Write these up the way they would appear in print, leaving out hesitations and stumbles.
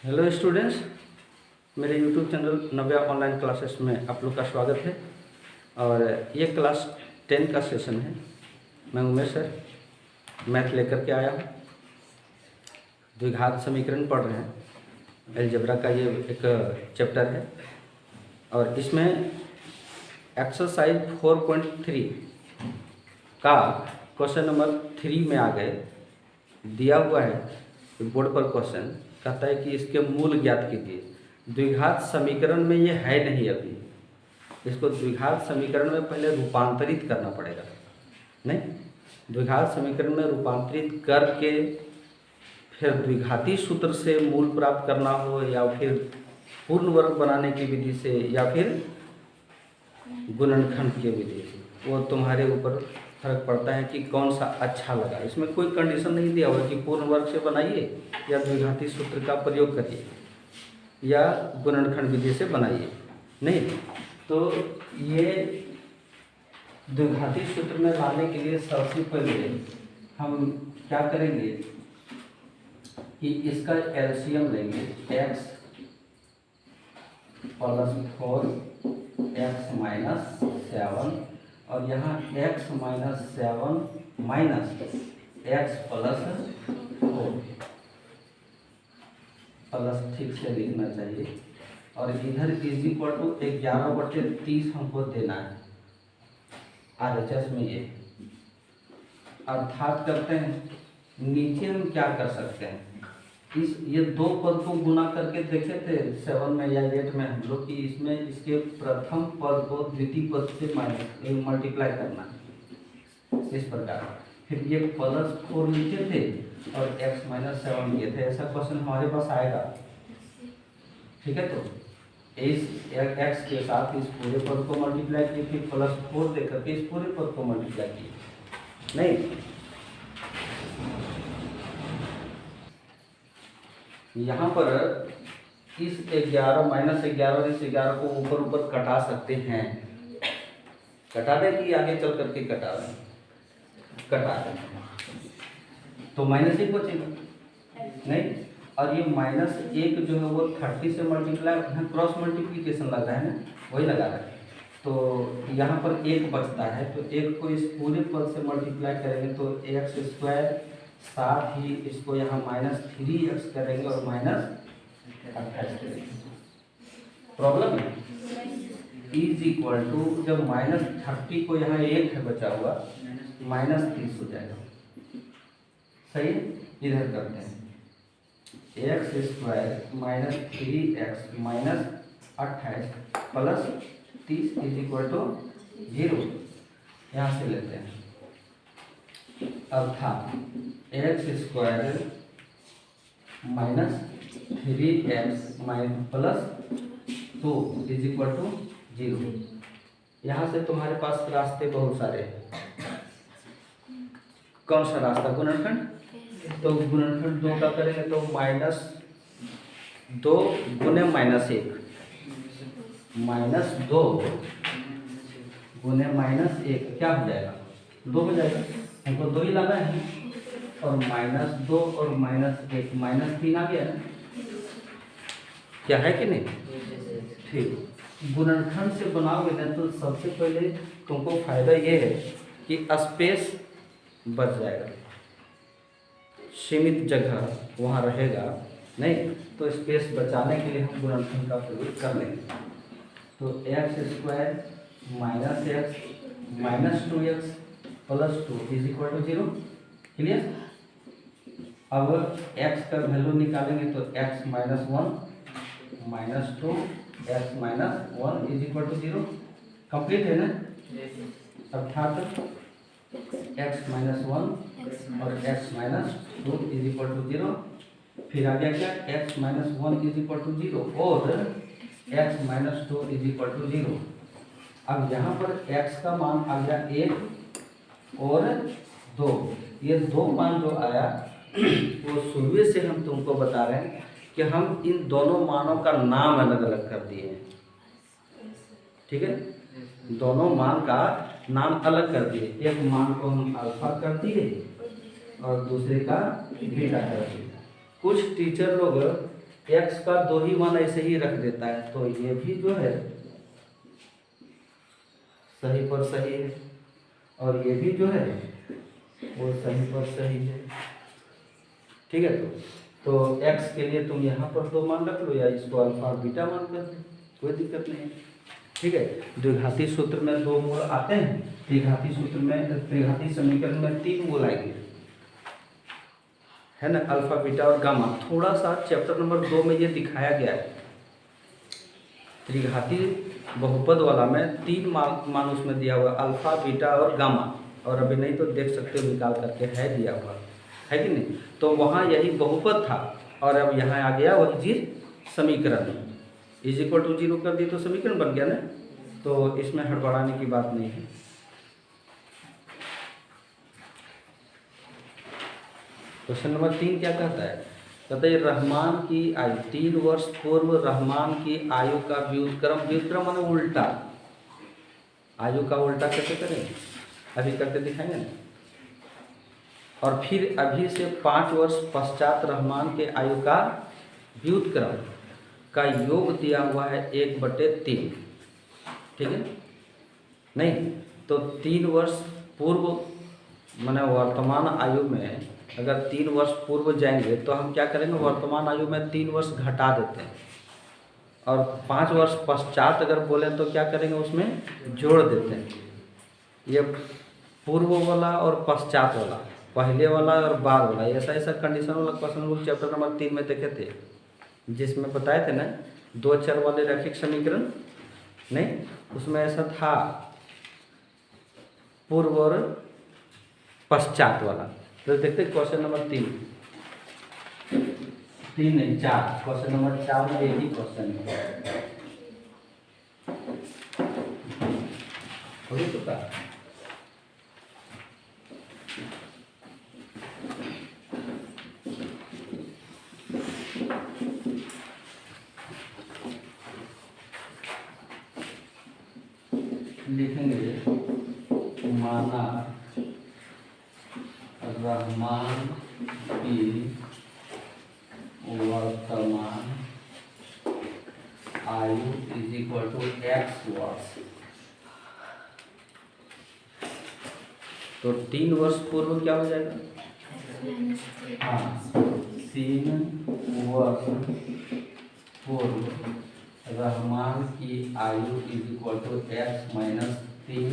Hello students, मेरे YouTube channel नव्या online classes में आप लोग का स्वागत है। और ये क्लास 10 का सेशन है। मैं उमेश सर मैथ लेकर के आया हूँ। द्विघात समीकरण पढ़ रहे हैं, अलजेब्रा का ये एक चैप्टर है। और इसमें एक्सरसाइज 4.3 का क्वेश्चन नंबर 3 में आ गए। दिया हुआ है बोर्ड पर क्वेश्चन, कहता है कि इसके मूल ज्ञात कीजिए। द्विघात समीकरण में ये है नहीं, अभी इसको द्विघात समीकरण में पहले रूपांतरित करना पड़ेगा। नहीं, द्विघात समीकरण में रूपांतरित करके फिर द्विघाती सूत्र से मूल प्राप्त करना हो, या फिर पूर्ण वर्ग बनाने की विधि से, या फिर गुणनखंड की विधि से, वो तुम्हारे ऊपर फर्क पड़ता है कि कौन सा अच्छा लगा। इसमें कोई कंडीशन नहीं दिया हुआ कि पूर्ण वर्ग से बनाइए, या द्विघाती सूत्र का प्रयोग करिए, या गुणनखंड विधि से बनाइए। नहीं, तो ये द्विघाती सूत्र में लाने के लिए सबसे पहले हम क्या करेंगे कि इसका एलसीएम लेंगे। x + 4 x - 7, और यहाँ x - 7 माइनस x + 4 प्लस, ठीक से लिखना चाहिए। और इधर = 11/30 हमको देना है RHS में। ये अर्थात करते हैं, नीचे हम क्या कर सकते हैं, ये दो पद को गुना करके देखे थे 7 में या 8 में हम लोग, कि इसमें इसके प्रथम पद को द्वितीय पद से मल्टीप्लाई करना है इस प्रकार। फिर ये +4 लिखे थे और x - 7 लिए थे। ऐसा क्वेश्चन हमारे पास आएगा, ठीक है। तो इस x के साथ इस पूरे पद को मल्टीप्लाई किए, फिर +4 देकर के इस पूरे पद को मल्टीप्लाई किए। नहीं, यहाँ पर इस 11 - 11 इस 11 को ऊपर ऊपर कटा सकते हैं। कटा दें कि आगे चल करके कटा दें? कटा दें तो -1 बचेगा। नहीं, और ये -1 जो है वो 30 से मल्टीप्लाई, यहाँ क्रॉस मल्टीप्लिकेशन लग रहा है ना, वही लगा रहा है। तो यहाँ पर 1 बचता है, तो 1 को इस पूरे पद से मल्टीप्लाई करेंगे तो x², साथ ही इसको यहाँ -3x करेंगे और -28 करेंगे। प्रॉब्लम है = जब -30 को यहाँ 1 है बचा हुआ, -30 हो जाएगा। सही है, इधर करते हैं x² - 3x - 28 + 30 = 0। यहाँ से लेते हैं, अर्थात x² - 3x + 2 = 0। यहाँ से तुम्हारे पास रास्ते बहुत सारे हैं। कौन सा रास्ता? गुणनखंड। तो गुणनखंड 2 का करेंगे तो -2 × -1 -2 × -1 क्या हो जाएगा? 2 हो जाएगा। हमको 2 ही लाना है, और -2 और -1 -3 आ गया ना, क्या है कि नहीं? ठीक, गुणनखंड से बनाओगे ना तो सबसे पहले तुमको फायदा ये है कि स्पेस बच जाएगा, सीमित जगह वहाँ रहेगा। नहीं, तो स्पेस बचाने के लिए हम गुणनखंड का प्रयोग कर लेंगे। तो x² - x -2x + 2 = 0। क्लियर? अब x का वैल्यू निकालेंगे तो x - 1 - 2 x - 1 = 0। कंप्लीट है ना? अर्थात x - 1 और x - 2 = 0। फिर आ गया क्या? x - 1 = 0 और x - 2 = 0। अब यहाँ पर x का मान आ गया 1 और 2। ये 2 मान जो आया वो शुरू से हम तुमको बता रहे हैं कि हम इन दोनों मानों का नाम अलग अलग कर दिए हैं। ठीक है, दोनों मान का नाम अलग कर दिए। एक मान को हम अल्फा कर दिए और दूसरे का बीटा कर दिए। कुछ टीचर लोग x का 2 ही मान ऐसे ही रख देता है, तो ये भी जो है सही पर सही है, और ये भी जो है वो सही पर सही है। ठीक है, तो x के लिए तुम यहाँ पर 2 मान रख लो या इसको अल्फा बीटा मान कर दो, कोई दिक्कत नहीं है। ठीक है, द्विघाती सूत्र में 2 मूल आते हैं, त्रिघाती सूत्र में, त्रिघाती समीकरण में 3 मूल आएंगे, है ना, अल्फा बीटा और गामा। थोड़ा सा चैप्टर नंबर 2 में ये दिखाया गया है, त्रिघाती बहुपद वाला में 3 मान उसमें दिया हुआ, अल्फा बीटा और गामा, और अभी नहीं तो देख सकते हो निकाल करके, है दिया हुआ, है कि नहीं। तो वहाँ यही बहुपद था, और अब यहाँ आ गया वही चीज समीकरण, इज इक्वल टू 0 कर दी तो समीकरण बन गया ना, तो इसमें हड़बड़ाने की बात नहीं है। क्वेश्चन नंबर 3 क्या कहता है, कहते हैं रहमान की आयु 3 वर्ष पूर्व रहमान की आयु का व्युत्क्रम, व्युत्क्रम माने उल्टा, आयु का उल्टा कैसे करेंगे, अभी करके दिखाएंगे ना। और फिर अभी से 5 वर्ष पश्चात रहमान के आयु का व्युत्क्रम का योग दिया हुआ है 1/3, ठीक है नहीं, तो 3 वर्ष पूर्व माने वर्तमान आयु में अगर 3 वर्ष पूर्व जाएंगे तो हम क्या करेंगे, वर्तमान आयु में 3 वर्ष घटा देते हैं, और 5 वर्ष पश्चात अगर बोले तो क्या करेंगे, उसमें जोड़ देते हैं। ये पूर्व वाला और पश्चात वाला, पहले वाला और बाद वाला, ऐसा ऐसा कंडीशन वाला क्वेश्चन लोग चैप्टर नंबर 3 में देखे थे, जिसमें बताए थे ना 2 चर वाले रैखिक समीकरण, नहीं उसमें ऐसा था पूर्व और पश्चात वाला। तो देखते क्वेश्चन नंबर 3 नहीं 4, क्वेश्चन नंबर 4 में यही क्वेश्चन है, हो चुका। लिखेंगे माना रहमान की वर्तमान आयु इज इक्वल टू x वर्ष, तो 3 वर्ष पूर्व क्या हो जाएगा, हाँ 3 वर्ष पूर्व रहमान की आयु is equal to x minus 3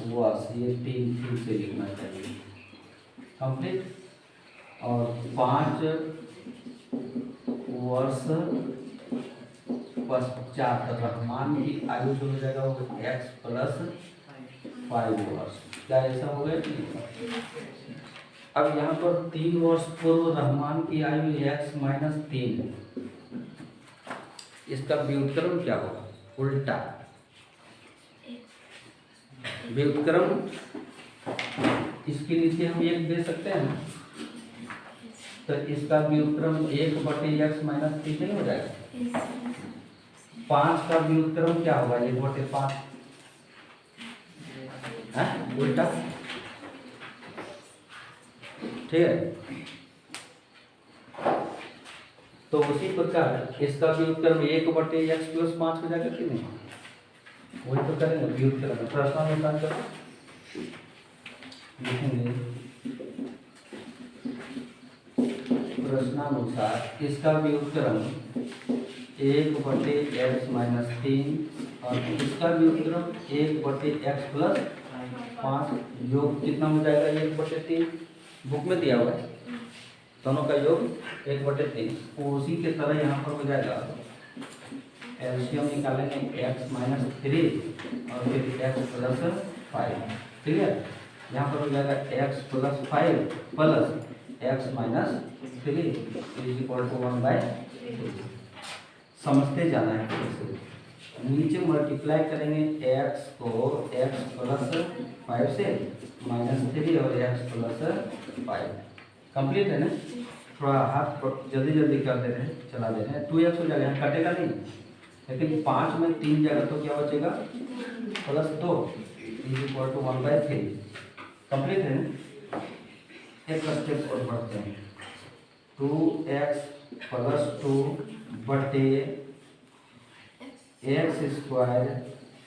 वर्ष, ये 3 फिर से लिखना चाहिए कंप्लीट, और 5 वर्ष पश्चात रहमान की आयु जो हो जाएगा वो x प्लस 5 वर्ष, क्या ऐसा हो गया। अब यहाँ पर 3 वर्ष पूर्व रहमान की आयु x माइनस 3, इसका व्युत्क्रम क्या होगा, उल्टा व्युत्क्रम, इसके नीचे हम 1 दे सकते हैं, तो इसका व्युत्क्रम 1/x माइनस 3 नहीं हो जाएगा। 5 का व्युत्क्रम क्या होगा, 1/5, उल्टा, ठीक है। तो उसी प्रकार इसका व्युत्क्रम 1/x प्लस 5 हो जाएगा कि नहीं, वही तो करेंगे व्युत्क्रम, प्रश्नानुसार करो, लिखेंगे प्रश्नानुसार इसका व्युत्क्रम 1/x माइनस 3 और इसका व्युत्क्रम 1/x प्लस 5, योग कितना हो जाएगा 1/3, बुक में दिया हुआ है, दोनों का योग 1/3, उसी के तरह यहाँ पर हो जाएगा, एलसीएम निकालेंगे x माइनस 3 और फिर x प्लस 5, ठीक है, यहाँ पर हो जाएगा x plus 5 plus x minus 3 is equal to 1/2, समझते जाना है। नीचे मल्टीप्लाई करेंगे x को x प्लस 5 से माइनस 3 और x प्लस 5, कंप्लीट है ना। थोड़ा हाथ जल्दी जल्दी कर दे रहे हैं, चला दे रहे हैं, 2x हो जाएगा, यहाँ कटेगा नहीं, लेकिन 5 में 3 जगह तो क्या बचेगा plus 2 is equal to 1/3, complete है ना। एक स्टेप और बढ़ते हैं, 2x प्लस 2 बटे x square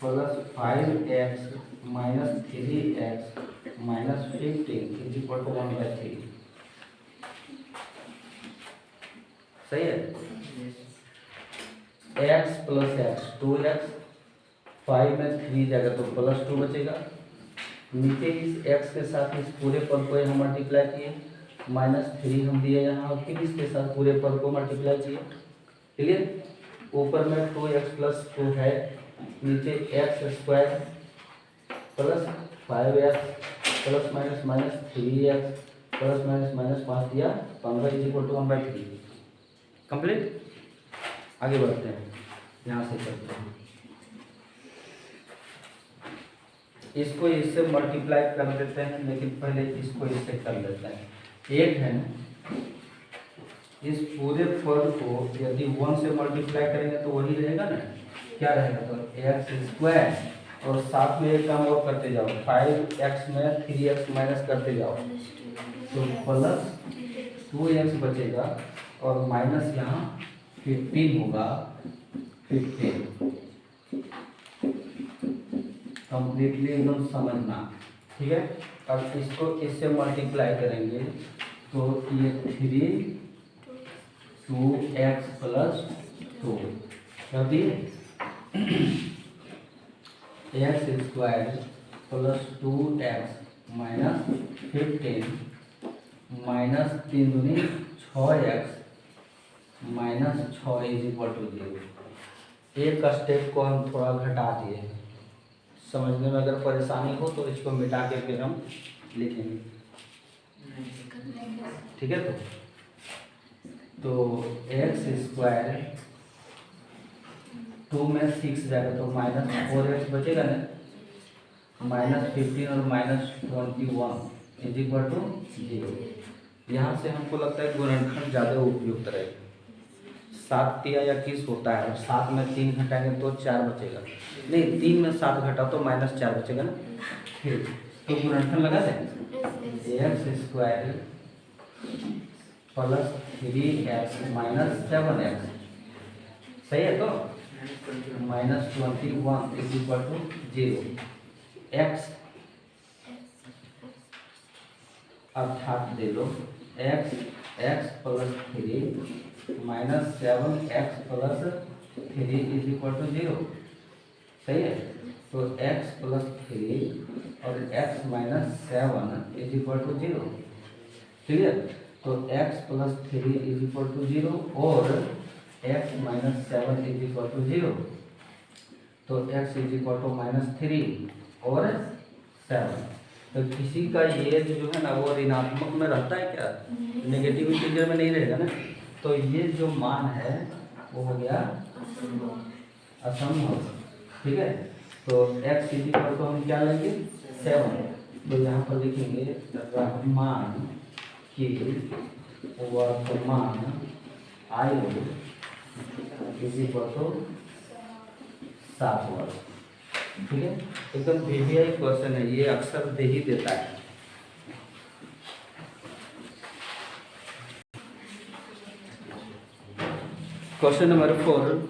plus 5x minus 3x minus 15 is equal to 1/3। सही है। x प्लस एक्स 2x, 5 में 3 जाएगा तो प्लस 2 बचेगा। नीचे इस x के साथ इस पूरे पद को यहाँ मल्टीप्लाई किए, माइनस 3 हम दिए यहाँ, और फिर इसके साथ पूरे पद को मल्टीप्लाई किए। क्लियर। ऊपर में 2x प्लस 2 है, नीचे x square plus 5x plus minus minus 3x plus minus minus 5 दिया, 15 इज इक्वल टू 1/3। कंप्लीट। आगे बढ़ते हैं, यहाँ से करते हैं। इसको इससे मल्टीप्लाई कर देते हैं, लेकिन पहले इसको इससे कर लेते हैं। एक है ना, इस पूरे पद को यदि 1 से मल्टीप्लाई करेंगे तो वही रहेगा ना, क्या रहेगा, तो एक्स स्क्वायर, और साथ में एक काम और करते जाओ, 5x में 3x माइनस करते जाओ तो प्लस 2x बचेगा, और माइनस यहाँ 15 होगा, 15 कंप्लीटली एकदम समझना। ठीक है। अब इसको इससे मल्टीप्लाई करेंगे तो ये 2x प्लस 2 कर दिए, x square plus 2x minus 15 minus 3 दूनी 6x minus 6 is equal to 0। एक स्टेप को हम थोड़ा घटा दिए। समझने में अगर परेशानी हो तो इसको मिटा के फिर हम लिखेंगे। ठीक है। तो एक्स स्क्वायर 2 में 6 जाएगा तो माइनस 4x बचेगा ना, माइनस 15 और माइनस 21 इज इक्वल टू 0। यहाँ से हमको लगता है गुणनखंड ज़्यादा उपयुक्त रहेगा। 7 तिया 21 होता है, और 7 में 3 घटाएंगे तो 4 बचेगा, नहीं 3 में 7 घटा तो माइनस 4 बचेगा ना। फिर तो गुणनखंड लगा दें, x square plus 3x minus 7x, सही है। तो minus 21 is equal to 0। X अर्थात दे लो x plus 3 minus 7x plus 3 is equal to 0। सही है। तो x प्लस 3 और x minus 7 is equal to 0। Clear. तो x plus 3 is equal to 0 और x minus 7 is equal to 0। तो x is equal to minus 3 और 7। तो किसी का ये जो है ना वो ऋणात्मक में रहता है क्या, नेगेटिव इंटीजर में नहीं रहेगा ना। तो ये जो मान है वो हो गया असंभव। ठीक है। तो x इज इक्वल टू हम क्या लेंगे 7। तो यहाँ पर लिखेंगे रहमान की वर्तमान आयु इज इक्वल टू 7 वर्ष। ठीक है। एकदम VVI क्वेश्चन है, ये अक्सर दे ही देता है। Question number 4।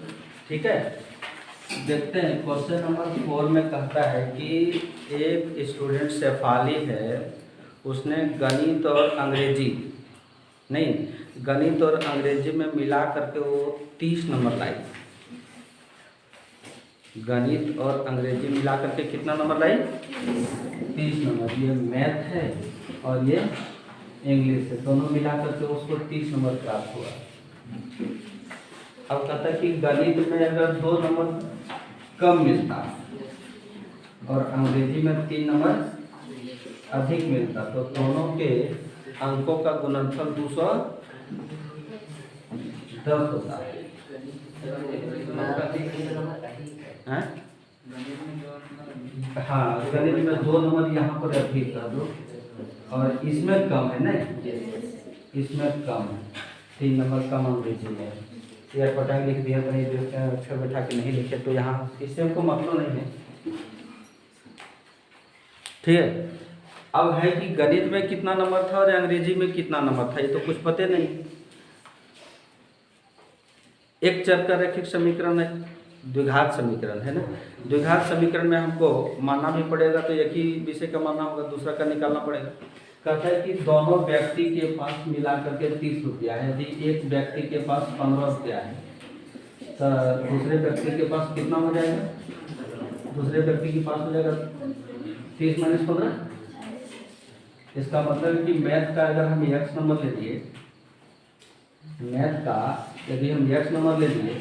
ठीक है। देखते हैं क्वेश्चन नंबर 4 में कहता है कि एक स्टूडेंट शेफाली है, उसने गणित और अंग्रेजी में मिला करके वो 30 नंबर लाई। गणित और अंग्रेजी मिला करके कितना नंबर लाई 30 नंबर। ये मैथ है और ये इंग्लिश है, दोनों मिला करके उसको 30 नंबर प्राप्त हुआ। अब कहता है कि गणित में अगर 2 नंबर कम मिलता और अंग्रेजी में 3 नंबर अधिक मिलता तो दोनों के अंकों का गुणनफल 210 होता है। हाँ, गणित में 2 नंबर यहाँ पर अधिक कर दो और इसमें कम है ना, इसमें कम है, 3 नंबर कम अंग्रेजी में। यार पटांग लिख दिया तो नहीं, अक्षर बैठा के नहीं लिखे तो यहाँ इससे हमको मतलब नहीं है। ठीक है। अब है कि गणित में कितना नंबर था और अंग्रेजी में कितना नंबर था, ये तो कुछ पते नहीं। एक चर का रैखिक समीकरण है, द्विघात समीकरण है ना। द्विघात समीकरण में हमको मानना भी पड़ेगा, तो एक ही विषय का मानना होगा, दूसरा का निकालना पड़ेगा। कहता है कि दोनों व्यक्ति के पास मिला करके 30 रुपया है। यदि एक व्यक्ति के पास 15 रुपया है तो दूसरे व्यक्ति के पास कितना हो जाएगा? दूसरे व्यक्ति के पास हो जाएगा 30 माइनस 15। इसका मतलब है कि मैथ का अगर हम x नंबर ले लिए, मैथ का यदि हम x नंबर ले लिए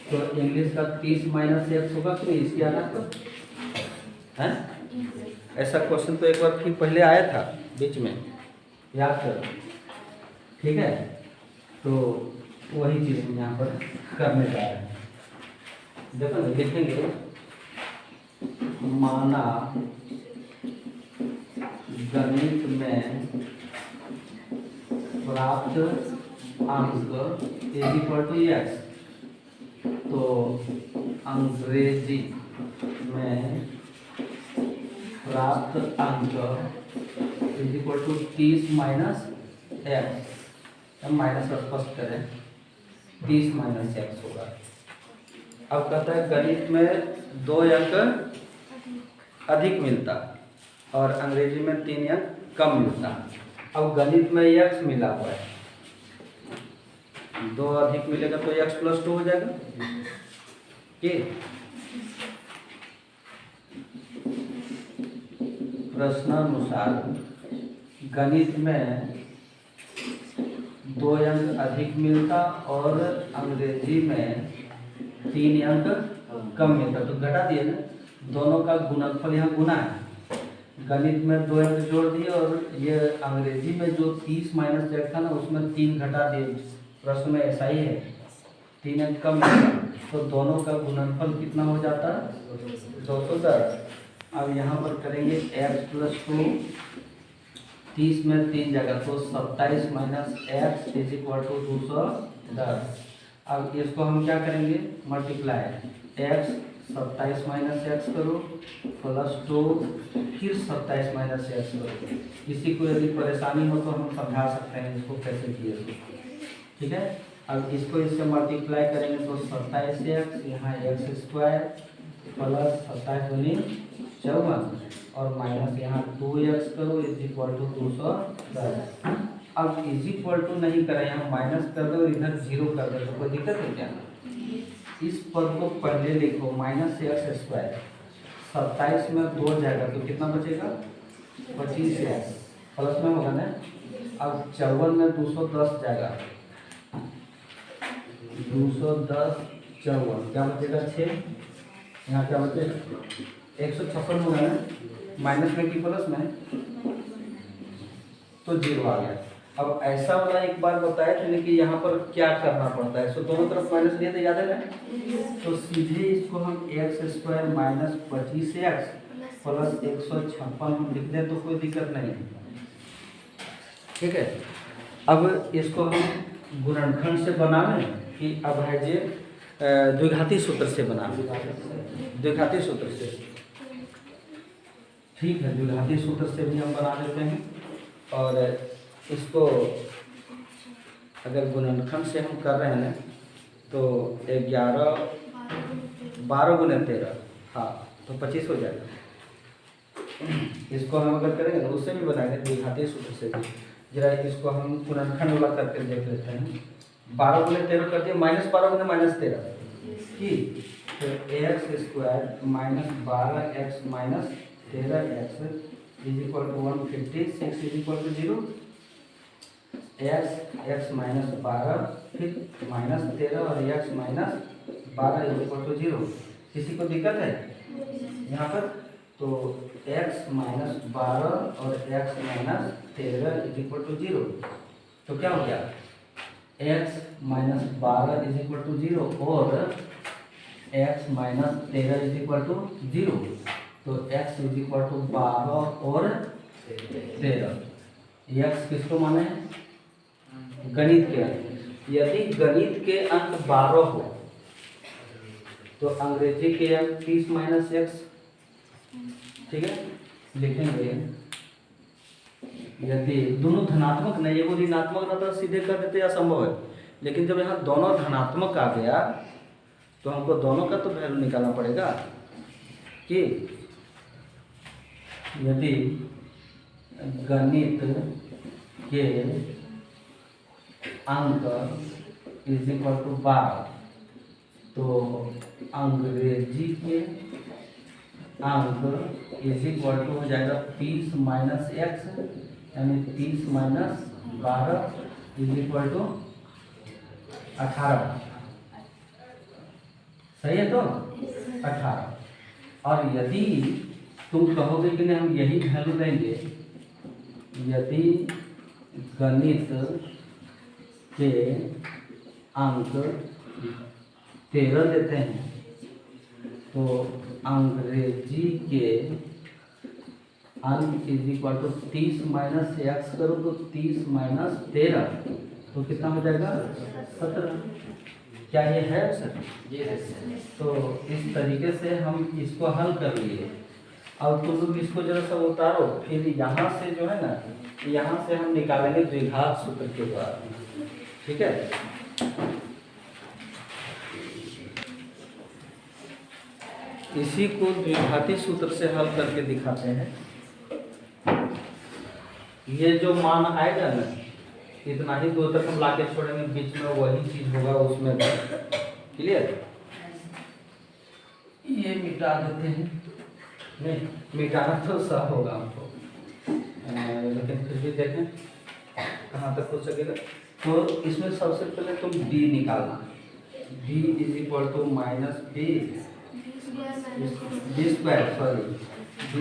तो इंग्लिश का 30 माइनस x होगा कि नहीं? इसके आधार पर है। ऐसा क्वेश्चन तो एक बार फिर पहले आया था बीच में, याद कर, ठीक है। तो वही चीज़ हम यहाँ पर करने जा रहे हैं। देखो ना, लिखेंगे माना गणित में प्राप्त अंक इज इक्वल टू x, तो अंग्रेजी में प्राप्त अंक is equal to 30 minus x. Minus का स्पष्ट करें, 30 माइनस एक्स होगा। अब कहता है गणित में 2 अंक अधिक मिलता और अंग्रेजी में 3 अंक कम मिलता। अब गणित में x मिला हुआ है, 2 अधिक मिलेगा तो x प्लस 2 हो जाएगा कि प्रश्नानुसार गणित में 2 अंक अधिक मिलता और अंग्रेजी में 3 अंक कम मिलता। तो घटा दिए ना, दोनों का गुणनफल यहाँ गुना है। गणित में 2 अंक जोड़ दिए और ये अंग्रेजी में जो 30 माइनस x था ना, उसमें 3 घटा दिए। प्रश्न में ऐसा ही है, 3 अंक कम मिलता, तो दोनों का गुणनफल कितना हो जाता है? 210। अब यहाँ पर करेंगे x प्लस 2, 30 में 3 जगह तो 27 minus x is equal to 210। अब इसको हम क्या करेंगे? मल्टीप्लाई, x 27 माइनस एक्स करो प्लस 2, फिर 27 माइनस एक्स करो। किसी को यदि परेशानी हो तो हम समझा सकते हैं इसको कैसे किए, ठीक है। अब इसको इससे मल्टीप्लाई करेंगे तो 27 एक्स, यहाँ एक्स स्क्वायर प्लस 27 दूनी 54 और माइनस यहाँ 2x करो इज इक्वल टू 210। अब इज इक्वल टू नहीं करें, यहाँ माइनस कर दो, इधर 0 कर दो, तो कोई दिक्कत है क्या? इस पद को पहले लिखो, माइनस एक्स स्क्वायर, 27 में 2 जाएगा तो कितना बचेगा? 25x प्लस में होगा ना। अब 54 में 210 जाएगा, 210 54 क्या बचेगा? 6। यहाँ क्या बचेगा? 156 होगा ना, माइनस में कि प्लस में, तो 0 आ गया। अब ऐसा वाला एक बार बताया था कि यहाँ पर क्या करना पड़ता है, सो दोनों तरफ माइनस दिए थे, याद है ना। तो सीधे इसको हम x square minus 25x plus 156 हम लिख दें तो कोई दिक्कत नहीं है, ठीक है। अब इसको हम गुणनखंड से बनावें कि अब है जे द्विघाती सूत्र से बनावें? द्विघाती सूत्र से, ठीक है, द्विघाती सूत्र से भी हम बना लेते हैं। और इसको अगर गुणनखंड से हम कर रहे हैं ना तो 11 12 गुने 13, हाँ, तो 25 हो जाएगा। इसको हम अगर करेंगे तो उससे भी बनाएंगे, द्विघाती सूत्र से भी। जरा इसको हम गुणनखंड वाला करके देख लेते हैं। 12 गुने 13 कर दिए, माइनस 12 गुने माइनस 13 की, तो x square minus 12x minus 13x is equal to 156 is equal to 0। x minus 12 फिर माइनस 13 और x minus 12 is equal to 0। किसी को दिक्कत है यहाँ पर? तो x माइनस 12 और x minus 13 is equal to 0, तो क्या हो गया? x minus 12 is equal to 0 और x minus 13 is equal to 0, तो x इज इक्वल टू 12 और 13। x किसको माने हैं? गणित के अंक। यदि गणित के अंक 12 हो तो अंग्रेजी के अंक 30 माइनस एक्स, ठीक है, लिखेंगे। यदि दोनों धनात्मक नहीं है, वो ऋणात्मक ना तो सीधे कर देते, असंभव है, लेकिन जब यहाँ दोनों धनात्मक आ गया तो हमको दोनों का तो वैल्यू निकालना पड़ेगा कि यदि गणित के अंक इज इक्वल टू 12 तो अंग्रेजी के अंक इज इक्वल टू हो जाएगा 30 माइनस एक्स, यानी 30 माइनस 12 इज इक्वल टू 18। सही है तो 18। और यदि तुम कहोगे कि नहीं हम यही वैल्यू लेंगे, यदि गणित के अंक 13 देते हैं तो अंग्रेजी के अंक is equal to 30 minus x करो तो 30 माइनस 13 तो कितना हो जाएगा 17। क्या ये है सर? तो इस तरीके से हम इसको हल कर लिए। अब तुम लोग इसको जरा सा उतारो, फिर यहाँ से जो है ना, यहाँ से हम निकालेंगे द्विघात सूत्र के द्वारा। ठीक है, इसी को द्विघाती सूत्र से हल करके दिखाते हैं। ये जो मान आएगा ना, इतना ही दूर तक हम लाके छोड़ेंगे, बीच में वही चीज होगा उसमें। क्लियर? ये मिटा देते हैं, नहीं मिटाना तो सब होगा हमको, लेकिन फिर भी देखें कहाँ तक हो सकेगा। तो इसमें सबसे पहले तुम d निकालना, d is equal to minus b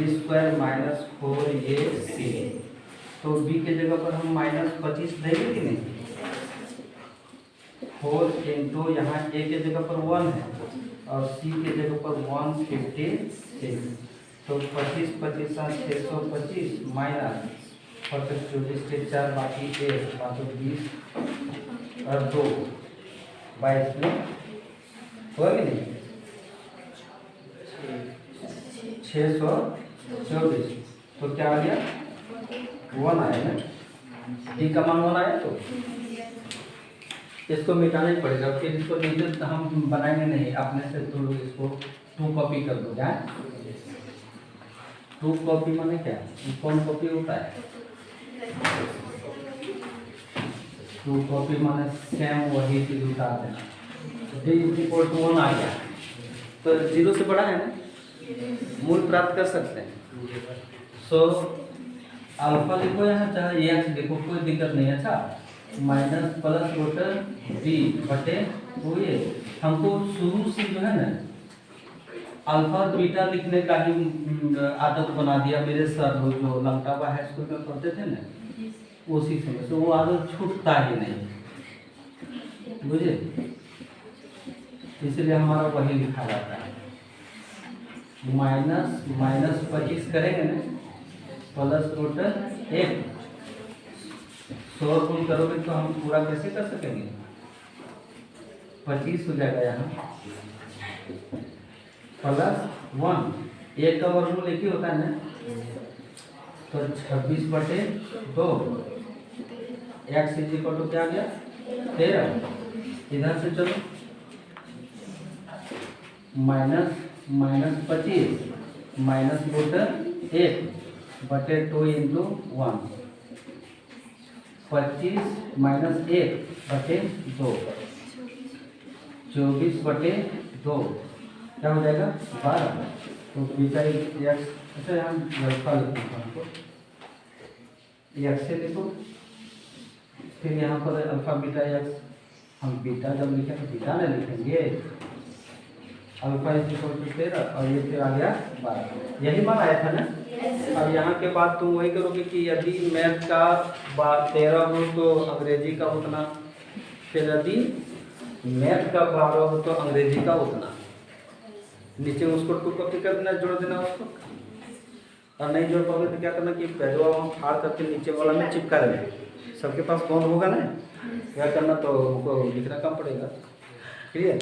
square minus 4ac। तो b के जगह पर हम माइनस 25 देंगे कि नहीं, 4 इंटू यहाँ a के जगह पर 1 है और c के जगह पर 156। तो 25 25 625 माइनस 24 के 4 बाकी 1 20 और 2 22 में होगा कि नहीं 624। तो क्या आ गया 1 आया ना, डी का मान 1 आया। तो इसको मिटाना ही पड़ेगा, फिर इसको नीचे हम बनाएंगे नहीं अपने से। तो इसको 2 कॉपी कर दो। क्या 2 कॉपी माने क्या, कौन कॉपी होता है? 2 कॉपी माने सेम वही चीज उतार देना। डी इज इक्वल टू 1 आ गया तो 0 से बड़ा है ना, मूल प्राप्त कर सकते हैं। सो अल्फा लिखो यहाँ, चाहे एक्स लिखो, कोई दिक्कत नहीं है। अच्छा, माइनस प्लस रूट बी बटे 2a। हमको शुरू से जो है ना अल्फा और बीटा लिखने का ही आदत बना दिया मेरे सर, जो लंकावा हाई स्कूल में पढ़ते थे ना, उसी समय से वो आदत छूटता ही नहीं, बुझे। इसलिए हमारा वही लिखा जाता है। माइनस 25 करेंगे ना, प्लस रूट 1 100 गुण करोगे तो हम पूरा कैसे कर सकेंगे? 25 हो जाएगा यहाँ प्लस 1, 1 का वर्गमूल 1 ही होता है ना, तो 26 बटे 2 एक्स इज इक्वल टू क्या आ गया 13। इधर से चलो माइनस 25 माइनस रूट 1 बटे 2 इंटू 1, 25 माइनस 1 बटे 2, 24 बटे 2 क्या हो जाएगा 12। तो बीटा एक्स, अच्छा हम अल्फा लिखते हैं, हमको एक्स से लिखो, फिर यहाँ पर अल्फा बीटा एक्स। हम बीटा जब लिखेंगे बीटा में लिखेंगे अल्फा इज इक्वल टू 13 और ये फिर आ गया 12। यही मान आया था ना। अब यहाँ के बाद तुम वही करोगे कि यदि मैथ का 13 हो तो अंग्रेजी का उतना, फिर यदि मैथ का 12 हो तो अंग्रेजी का उतना। नीचे उसको 2 कॉपी कर देना, जोड़ देना उसको। और नहीं जोड़ पाओगे तो क्या करना कि पहले हम फाड़ करके नीचे वाला में चिपका देना। सबके पास कौन होगा ना, क्या करना तो हमको लिखना कम पड़ेगा। क्लियर?